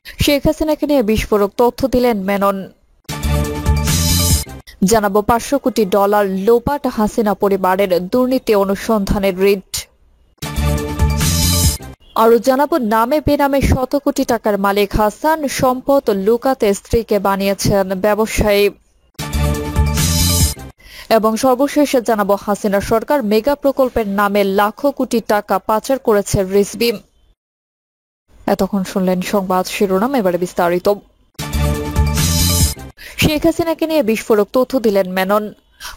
শেখ হাসিনাকে নিয়ে বিস্ফোরক তথ্য দিলেন মেনন। জানাবো $500 কোটি লোপাট হাসিনা পরিবারের দুর্নীতি অনুসন্ধানের রিট। আরো জানাবো নামে বেনামে শত কোটি টাকার মালিক হাসান, সম্পদ লুকাতে স্ত্রীকে বানিয়েছেন ব্যবসায়ী। এবং সর্বশেষে জানাবো হাসিনা সরকার মেগা প্রকল্পের নামে লাখো কোটি টাকা পাচার করেছে রিজভি। এতক্ষণ শুনলেন সংবাদ শিরোনাম, এবারে বিস্তারিত। শেখ হাসিনাকে নিয়ে বিস্ফোরক তথ্য দিলেন মেনন।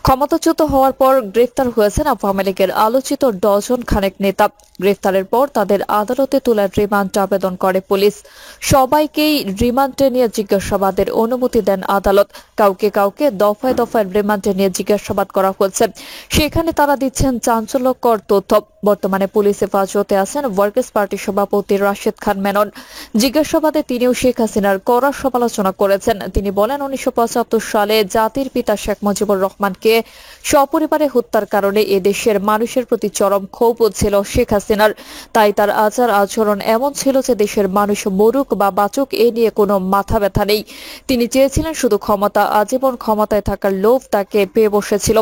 ক্ষমতাচ্যুত হওয়ার পর গ্রেফতার হয়েছেন আওয়ামী লীগের আলোচিত ডজন খানেক নেতা। গ্রেফতারের পর তাদের আদালতে তোলার রিমান্ড আবেদন করে পুলিশ। সবাইকেই রিমান্ডে নিয়ে জিজ্ঞাসাবাদের অনুমতি দেন আদালত। কাউকে কাউকে দফায় দফায় রিমান্ডে নিয়ে জিজ্ঞাসাবাদ করা হচ্ছে। সেখানে তারা দিচ্ছেন চাঞ্চল্যকর তথ্য। বর্তমানে পুলিশ হেফাজতে আছেন ওয়ার্কার্স পার্টির সভাপতি রাশেদ খান মেনন। জিজ্ঞাসাবাদে তিনিও শেখ হাসিনার কড়া সমালোচনা করেছেন। তিনি বলেন, 1975 সালে জাতির পিতা শেখ মুজিবুর রহমানকে সপরিবারে হত্যার কারণে এদেশের মানুষের প্রতি চরম ক্ষোভ ছিল শেখ হাসিনার। তাই তার আচার আচরণ এমন ছিল যে দেশের মানুষ মরুক বা বাঁচুক এ নিয়ে কোনো মাথা ব্যথা নেই। তিনি চেয়েছিলেন শুধু ক্ষমতা, আজীবন ক্ষমতায় থাকার লোভ তাকে পেয়ে বসেছিল।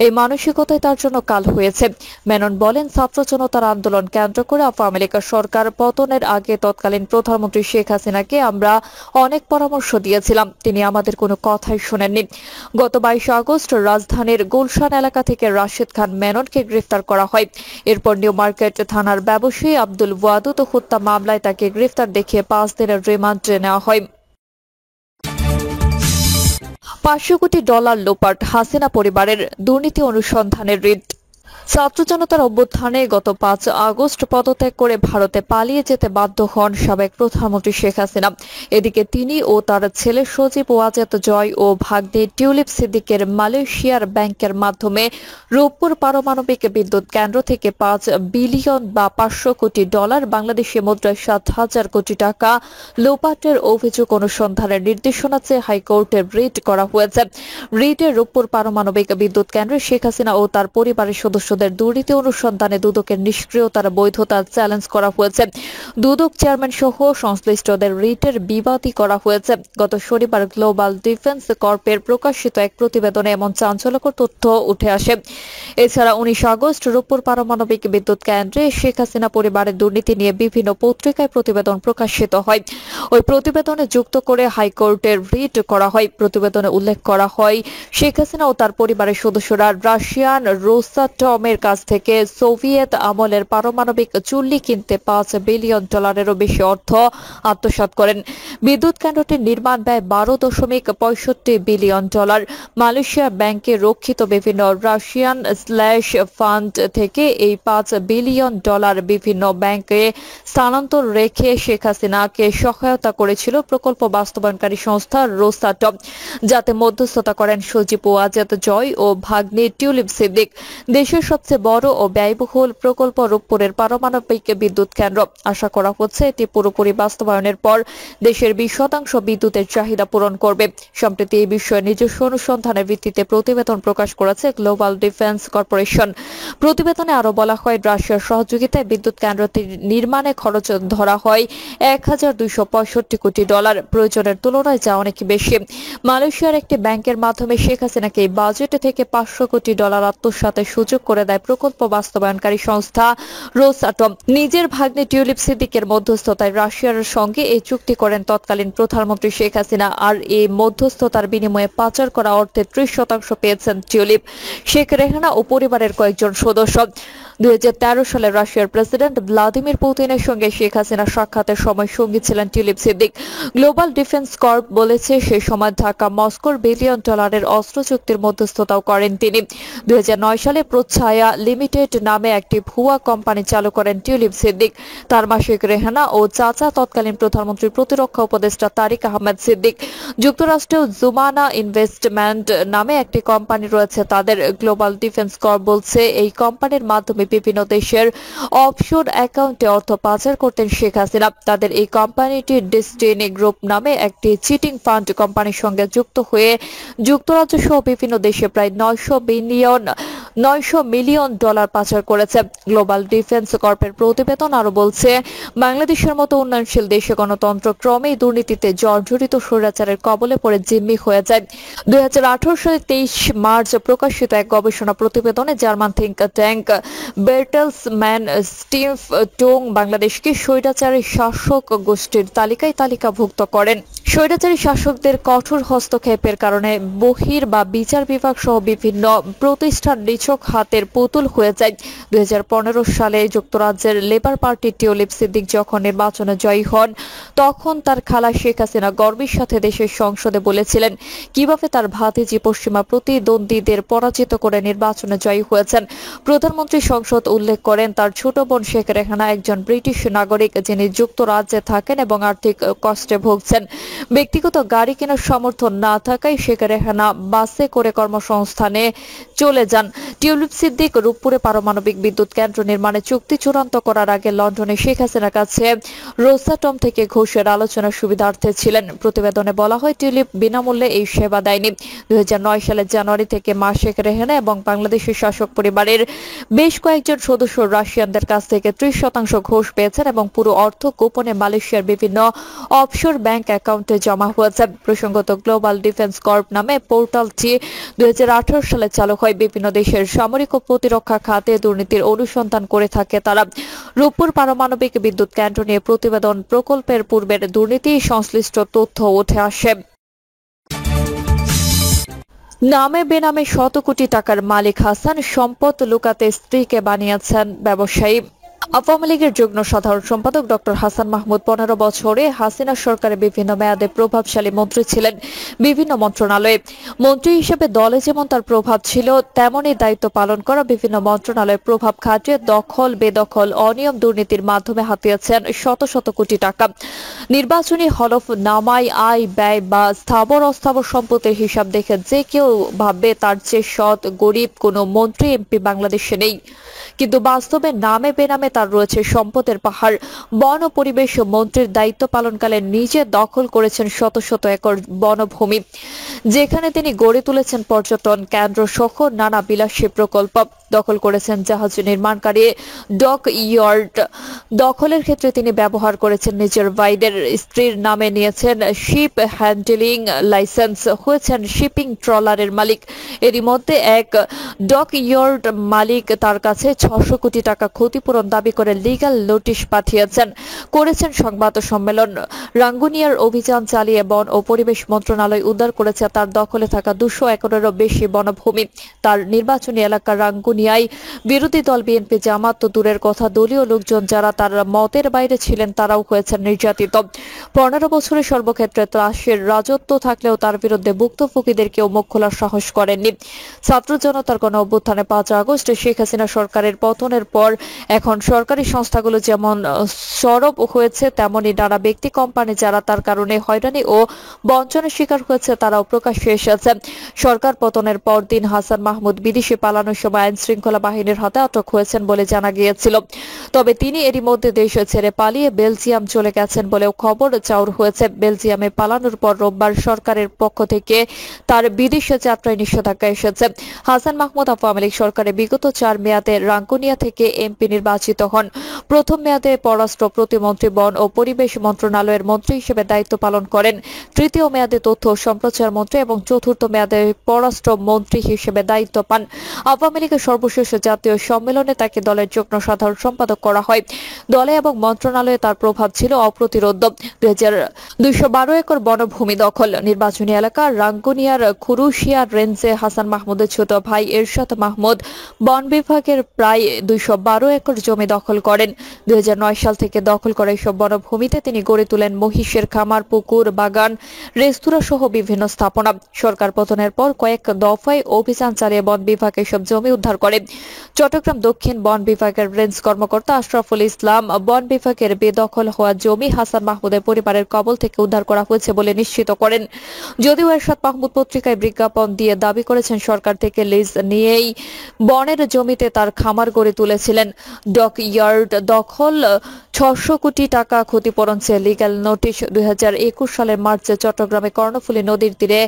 এই মানসিকতায় তার জন্য কাল হয়েছে। মেনন বলেন, ছাত্র জনতার আন্দোলন কেন্দ্র করে আওয়ামী লীগ সরকার পতনের আগে তৎকালীন প্রধানমন্ত্রী শেখ হাসিনাকে আমরা অনেক পরামর্শ দিয়েছিলাম, তিনি আমাদের কোনো কথাই শোনেননি। গত 22 আগস্ট রাজধানীর গুলশান এলাকা থেকে রাশেদ খান মেননকে গ্রেফতার করা হয়। এরপর নিউ মার্কেট থানার ব্যবসায়ী আব্দুল ওয়াদুদ হত্যা মামলায় তাকে গ্রেফতার দেখিয়ে 5 দিনের রিমান্ডে নেওয়া হয়। $500 কোটি লোপাট হাসিনা পরিবারের দুর্নীতি অনুসন্ধানের রিট। ছাত্র জনতার অভ্যুত্থানে গত 5 আগস্ট পদত্যাগ করে ভারতে পালিয়ে যেতে বাধ্য হন সাবেক প্রধানমন্ত্রী শেখ হাসিনা। এদিকে তিনি ও তার ছেলে সজীব ওয়াজেদ জয় ও ভাগ্নে টিউলিপ সিদ্দিকের মালয়েশিয়ার ব্যাংকের মাধ্যমে রূপপুর পারমাণবিক বিদ্যুৎ কেন্দ্র থেকে 5 বিলিয়ন বা $500 কোটি বাংলাদেশি মুদ্রায় 7,000 কোটি টাকা লোপাটের অভিযোগ অনুসন্ধানের নির্দেশনা চেয়ে হাইকোর্টে রিট করা হয়েছে। রিটে রূপপুর পারমাণবিক বিদ্যুৎ কেন্দ্রে শেখ হাসিনা ও তার পরিবারের সদস্যদের দুর্নীতি অনুসন্ধানে দুদকের নিষ্ক্রিয়তার বৈধতা চ্যালেঞ্জ করা হয়েছে। দুদক চেয়ারম্যান সহ সংশ্লিষ্টদের রিটের বিবাদী করা হয়েছে। গত শনিবার গ্লোবাল ডিফেন্স কর্পের প্রকাশিত এক প্রতিবেদনে এমন চাঞ্চল্যকর তথ্য উঠে আসে। এছাড়া 19 আগস্ট রূপপুর পারমাণবিক বিদ্যুৎ কেন্দ্রে শেখ হাসিনা পরিবারের দুর্নীতি নিয়ে বিভিন্ন পত্রিকায় প্রতিবেদন প্রকাশিত হয়। ওই প্রতিবেদনে যুক্ত করে হাইকোর্টের রিট করা হয়। প্রতিবেদনে উল্লেখ করা হয়, শেখ হাসিনা ও তার পরিবারের সদস্যরা রাশিয়ান রোসাটমের কাছ থেকে সোভিয়েত আমলের পারমাণবিক চুল্লি কিনতে $5 বিলিয়নেরও বেশি অর্থ আত্মসাৎ করেন। বিদ্যুৎ কেন্দ্রটির নির্মাণ ব্যয় $12.65 বিলিয়ন। মালয়েশিয়া ব্যাংকে রক্ষিত বিভিন্ন রাশিয়ান স্ল্যাশ ফান্ড থেকে এই $5 বিলিয়ন বিভিন্ন ব্যাংকে স্থানান্তর রেখে শেখ হাসিনাকে সহায়তা করেছিল প্রকল্প বাস্তবায়নকারী সংস্থা রোসাটম, যাতে মধ্যস্থতা করেন সজীব ওয়াজেদ জয় ও ভাগ্নে টিউলিপ সিদ্দিক। দেশের সবচেয়ে বড় ও ব্যয়বহুল প্রকল্প রূপপুরের পারমাণবিক বিদ্যুৎ কেন্দ্র। আশা করা হচ্ছে এটি পুরোপুরি বাস্তবায়নের পর দেশের 20% বিদ্যুতের চাহিদা পূরণ করবে। সম্প্রতি এই বিষয়ে নিজস্ব অনুসন্ধানের ভিত্তিতে প্রতিবেদন প্রকাশ করেছে গ্লোবাল ডিফেন্স কর্পোরেশন। প্রতিবেদনে আরো বলা হয়, রাশিয়ার সহযোগিতায় বিদ্যুৎ কেন্দ্রটি নির্মাণে খরচ ধরা হয় $1,265 কোটি। প্রয়োজনের তুলনায় যা অনেক বেশি। মালয়েশিয়ার একটি ব্যাংকের মাধ্যমে শেখ হাসিনাকে এই বাজেট থেকে $500 কোটি আত্মসাতের সুযোগ করে দেয় প্রকল্প বাস্তবায়নকারী সংস্থা রোসাটম। নিজের ভাগ্নে টিউলিপ সিদ্দিকের মধ্যস্থতায় রাশিয়ার সঙ্গে এই চুক্তি করেন তৎকালীন প্রধানমন্ত্রী শেখ হাসিনা। আর এই মধ্যস্থতার বিনিময়ে পাচার করা অর্থে 30% পেয়েছেন টিউলিপ, শেখ রেহানা ও পরিবারের কয়েকজন সদস্য। 2013 সালে রাশিয়ার প্রেসিডেন্ট ভ্লাদিমির পুতিনের সঙ্গে শেখ হাসিনা সাক্ষাতের সময় সঙ্গী ছিলেন Tulip Siddiq. Global defence corp বলেছে, সেই সময় ঢাকা মস্কোর $1 বিলিয়ন অস্ত্র চুক্তির মধ্যস্থতাও করেন তিনি। 2009 সালে প্রচ্ছায়া লিমিটেড নামে একটি ভুয়া কোম্পানি চালু করেন টিউলিপ সিদ্দিক। তার মা শেখ রেহানা ও চাচা তৎকালীন প্রধানমন্ত্রীর প্রতিরক্ষা উপদেষ্টা তারিক আহমেদ সিদ্দিক। যুক্তরাষ্ট্রেও জুমানা ইনভেস্টমেন্ট নামে একটি কোম্পানি রয়েছে তাদের। গ্লোবাল ডিফেন্স কর্প বলছে, এই কোম্পানির মাধ্যমে বিভিন্ন দেশের অফশোর অ্যাকাউন্টে অর্থ পাচার করতেন শেখ হাসিনা। তাদের এই কোম্পানিটি ডেস্টিনি গ্রুপ নামে একটি চিটিং ফান্ড কোম্পানির সঙ্গে যুক্ত হয়ে যুক্তরাজ্য সহ বিভিন্ন দেশে প্রায় $900 বিলিয়ন $900 মিলিয়ন পাচার করেছে। গ্লোবাল ডিফেন্স কর্পের প্রতিবেদন আরো বলছে, বাংলাদেশের মতো উন্নয়নশীল দেশে গণতন্ত্র ক্রমেই দুর্নীতিতে জর্জরিত স্বৈরাচারের কবলে পড়ে জিম্মি হয়ে যায়। 2018 সালে 23 মার্চ প্রকাশিত এক গবেষণা প্রতিবেদনে জার্মান থিঙ্ক ট্যাঙ্ক বের্টেলসম্যান স্টিফটুং বাংলাদেশকে স্বৈরাচারী শাসক গোষ্ঠীর তালিকাভুক্ত করেন। স্বৈরাচারী শাসকদের কঠোর হস্তক্ষেপের কারণে বহির বা বিচার বিভাগ সহ বিভিন্ন প্রতিষ্ঠান নিছক হাতের পুতুল হয়ে যায়। 2015 সালে যুক্তরাজ্যের লেবার পার্টি টিউলিপ সিদ্দিক যখন নির্বাচনে জয়ী হন, তখন তার খালা শেখ হাসিনা গর্বের সাথে দেশের সংসদে বলেছিলেন কিভাবে তার ভাতিজি পশ্চিমা প্রতিদ্বন্দ্বীদের পরাজিত করে নির্বাচনে জয়ী হয়েছেন। প্রধানমন্ত্রী সংসদ উল্লেখ করেন তার ছোট বোন শেখ রেহানা একজন ব্রিটিশ নাগরিক যিনি যুক্তরাজ্যে থাকেন এবং আর্থিক কষ্টে ভুগছেন। ব্যক্তিগত গাড়ি কেনার সামর্থ্য না থাকায় শেখ রেহানা বাসে করে কর্মসংস্থানে চলে যান। টিউলিপ সিদ্দিক রূপপুরে পারমাণবিক বিদ্যুৎ কেন্দ্র নির্মাণে চুক্তি চূড়ান্ত করার আগে লন্ডনে শেখ হাসিনার কাছে রোসাটম থেকে ঘুষের আলোচনার সুবিধার্থে ছিলেন। প্রতিবেদনে বলা হয় টিউলিপ বিনামূল্যে এই সেবা দেয়নি। 2009 সালের জানুয়ারি থেকে মা শেখ রেহানা এবং বাংলাদেশের শাসক পরিবারের বেশ কয়েকজন সদস্য রাশিয়ানদের কাছ থেকে 30% ঘুষ পেয়েছেন এবং পুরো অর্থ গোপনে মালয়েশিয়ার বিভিন্ন অফশোর ব্যাংক অ্যাকাউন্টে জমা হয়েছে। প্রসঙ্গত, গ্লোবাল ডিফেন্স কর্প নামে পোর্টালটি 2018 সালে চালু হয়। বিভিন্ন দেশের সামরিক ও প্রতিরক্ষা খাতে দুর্নীতির অনুসন্ধান করে থাকে তারা। রূপপুর পারমাণবিক বিদ্যুৎ কেন্দ্র নিয়ে প্রতিবেদন প্রকল্পের পূর্বের দুর্নীতি সংশ্লিষ্ট তথ্য উঠে আসে। নামে বেনামে শত কোটি টাকার মালিক হাসান, সম্পদ লুকাতে স্ত্রীকে বানিয়েছেন ব্যবসায়ী। আওয়ামী লীগের যুগ্ম সাধারণ সম্পাদক ডক্টর হাসান মাহমুদ 15 বছরে হাসিনা সরকারের বিভিন্ন মেয়াদে প্রভাবশালী মন্ত্রী ছিলেন। বিভিন্ন মন্ত্রণালয়ে মন্ত্রী হিসেবে দলে যেমন তার প্রভাব ছিল, তেমনই দায়িত্ব পালন করা বিভিন্ন মন্ত্রণালয়ের প্রভাব খাটিয়ে দখল বেদখল অনিয়ম দুর্নীতির মাধ্যমে হাতিয়েছেন শত শত কোটি টাকা। নির্বাচনী হলফনামায় আয় ব্যয় বা স্থাবর অস্থাবর সম্পত্তির হিসাব দেখে যে কেউ ভাববে তার চেয়ে সৎ গরিব কোনো মন্ত্রী এমপি বাংলাদেশে নেই। কিন্তু বাস্তবে নামে বেনামে তার রয়েছে সম্পদের পাহাড়। বন ও পরিবেশ মন্ত্রীর দায়িত্ব পালনকালে নিজে দখল করেছেন শত শত একর বনভূমি, যেখানে তিনি গড়ে তুলেছেন পর্যটন কেন্দ্র সহ নানা বিলাসী প্রকল্প। দখল করেছেন জাহাজ নির্মাণকারী ডক ইয়ার্ড। দখলের ক্ষেত্রে তিনি ব্যবহার করেছেন নিজের ভাইদের স্ত্রীর নামে নিয়েছেন শিপ হ্যান্ডলিং লাইসেন্স, হয়েছেন শিপিং ট্রলারের মালিক। এরই মধ্যে এক ডক ইয়ার্ড মালিক তার কাছে 600 কোটি টাকা ক্ষতিপূরণ দাবি করে লিগ্যাল নোটিশ পাঠিয়েছেন। করেছেন সংবাদ সম্মেলন। রাঙ্গুনিয়ার অভিযান চালিয়ে বন ও পরিবেশ মন্ত্রণালয় উদ্ধার করেছে তার দখলে থাকা 200 একরেরও বেশি বনভূমি। তার নির্বাচনী এলাকা রাঙ্গুনিয়ায় বিরোধী দল বিএনপি জামাত তো দূরের কথা, দলীয় লোকজন যারা তার মতের বাইরে ছিলেন তারাও হয়েছেন নির্যাতিত। 15 বছরের সর্বক্ষেত্রে ত্রাসের রাজত্ব থাকলেও তার বিরুদ্ধে ভুক্তভোগীদের কেউ মুখ খোলার সাহস করেননি। ছাত্র জনতার গণ অভ্যুত্থানে 5 আগস্ট শেখ হাসিনা সরকারের পতনের পর এখন সরকারি সংস্থাগুলো যেমন সরব হয়েছে, তেমনি নানা ব্যক্তি কোম্পানি যারা তার কারণে হয়রানি ও বঞ্চনার শিকার হয়েছে তারাও প্রকাশ্যে এসেছে। সরকার পতনের পর দিন হাসান মাহমুদ বিদেশে পালানোর সময় আইন শৃঙ্খলা বাহিনীর হাতে আটক হয়েছেন বলে জানা গিয়েছিল। তবে তিনি এরই মধ্যে দেশ ছেড়ে পালিয়ে বেলজিয়াম চলে গেছেন বলেও খবর চাউর হয়েছে। বেলজিয়ামে পালানোর পর রোববার সরকারের পক্ষ থেকে তার বিদেশে যাত্রায় নিষেধাজ্ঞা এসেছে। হাসান মাহমুদ আওয়ামী লীগ সরকারের বিগত 4 মেয়াদে রাঙ্গুনিয়া থেকে এমপি নির্বাচিত হন। প্রথম মেয়াদে পররাষ্ট্র প্রতিমন্ত্রী, বন ও পরিবেশ মন্ত্রণালয়ের মন্ত্রী হিসেবে দায়িত্ব পালন করেন। তৃতীয় মেয়াদে তথ্য ও সম্প্রচার মন্ত্রী এবং চতুর্থ মেয়াদে পররাষ্ট্র মন্ত্রী হিসেবে দায়িত্ব পান। আওয়ামী লীগের সর্বশেষ জাতীয় সম্মেলনে তাকে দলের যুগ্ম সাধারণ সম্পাদক করা হয়। দলে এবং মন্ত্রণালয়ে তার প্রভাব ছিল অপ্রতিরোধ্য। 212 একর বনভূমি দখল। নির্বাচনী এলাকা রাঙ্গুনিয়ার খুরুশিয়া রেঞ্জে হাসান মাহমুদের ছোট ভাই এরশাদ মাহমুদ বন বিভাগের প্রায় 212 একর জমি দখল করেন। 2009 সাল থেকে দখল করা এসব বনভূমিতে তিনি গড়ে তোলেন মহিষের খামার, পুকুর, বাগান, রেস্তোরাঁ সহ বিভিন্ন স্থাপনা। সরকার পতনের পর কয়েক দফায় অভিযান চালিয়ে বন বিভাগ এসব জমি উদ্ধার করে। চট্টগ্রাম দক্ষিণ বন বিভাগের রেঞ্জ কর্মকর্তা আশরাফুল ইসলাম বন বিভাগের বেদখল হওয়া জমি হাসান মাহমুদের পরিবারের কবল থেকে উদ্ধার করা হয়েছে বলে নিশ্চিত করেন। যদিও এরশাদ মাহমুদ পত্রিকায় বিজ্ঞাপন দিয়ে দাবি করেছেন সরকার থেকে লিজ নিয়েই বনের জমিতে তার খামার গড়ে তুলেছিলেন। ডক ইয়ার্ড দখল, 600 কোটি টাকা ক্ষতিপূরণ চেয়ে লিগ্যাল নোটিশ। 2021 সালের মার্চে চট্টগ্রামে কর্ণফুলী নদীর তীরে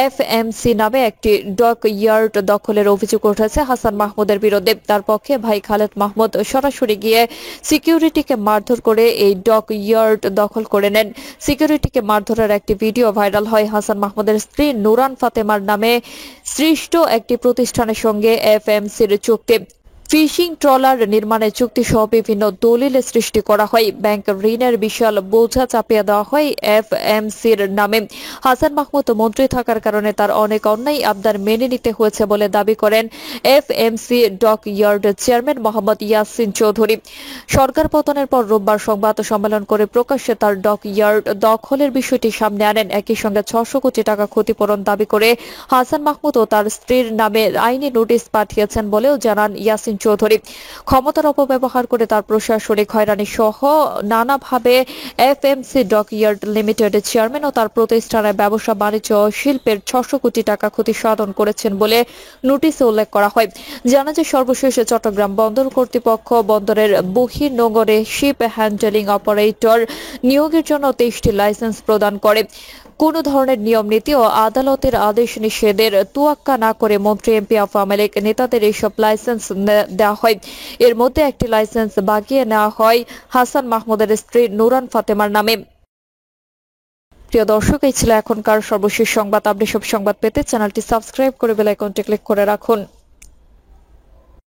এফএমসি নামে একটি ডক ইয়ার্ড দখলের অভিযোগ উঠেছে হাসান মাহমুদের বিরুদ্ধে। তার পক্ষে ভাই খালেদ মাহমুদ সরাসরি গিয়ে সিকিউরিটিকে মারধর করে এই ডক ইয়ার্ড দখল করে নেন। সিকিউরিটিকে মারধরের একটি ভিডিও ভাইরাল হয়। হাসান মাহমুদের স্ত্রী নুরান ফাতেমার নামে সৃষ্ট একটি প্রতিষ্ঠানের সঙ্গে এফএমসির চুক্তি, ফিশিং ট্রলার নির্মাণের চুক্তি সহ বিভিন্ন দলিল সৃষ্টি করা হয়। ব্যাংক ঋণের বিশাল বোঝা চাপিয়ে দেওয়া হয় এফএমসির নামে। হাসান মাহমুদ মন্ত্রী থাকার কারণে তার অনেক অন্যায় আবদার মেনে নিতে হয়েছে বলে দাবি করেন FMC dockyard chairman Mohammad Yasin Chowdhury. সরকার পতনের পর রোববার সংবাদ সম্মেলন করে প্রকাশ্যে তার ডক ইয়ার্ড দখলের বিষয়টি সামনে আনেন। একই সঙ্গে 600 কোটি টাকা ক্ষতিপূরণ দাবি করে হাসান মাহমুদ ও তার স্ত্রীর নামে আইনি নোটিশ পাঠিয়েছেন বলেও জানান ইয়াসিন চৌধুরী। ক্ষমতার অপব্যবহার করে তার প্রশাসনিক হয়রানি সহ নানাভাবে এফএমসি ডক ইয়ার্ড লিমিটেডের চেয়ারম্যান ও তার প্রতিষ্ঠানের ব্যবসা বাণিজ্য ও শিল্পের 600 কোটি টাকা ক্ষতি সাধন করেছেন বলে নোটিশে উল্লেখ করা হয়। জানা যায় সর্বশেষে চট্টগ্রাম বন্দর কর্তৃপক্ষ বন্দরের বহির্নোঙরে শিপ হ্যান্ডেলিং অপারেটর নিয়োগের জন্য 23টি লাইসেন্স প্রদান করে। কোন ধরনের নিয়ম নীতি ও আদালতের আদেশ নিষেধের তোয়াক্কা না করে মন্ত্রী, এমপি, আওয়ামী লীগ নেতাদের এইসব লাইসেন্স দেওয়া হয়। এর মধ্যে একটি লাইসেন্স বাগিয়ে নেওয়া হয় হাসান মাহমুদের স্ত্রী নুরান ফাতেমার নামে। প্রিয় দর্শক, এই ছিল এখনকার সর্বশেষ সংবাদ। আপনি সব সংবাদ পেতে চ্যানেলটি সাবস্ক্রাইব করে বেল আইকনটি ক্লিক করে রাখুন।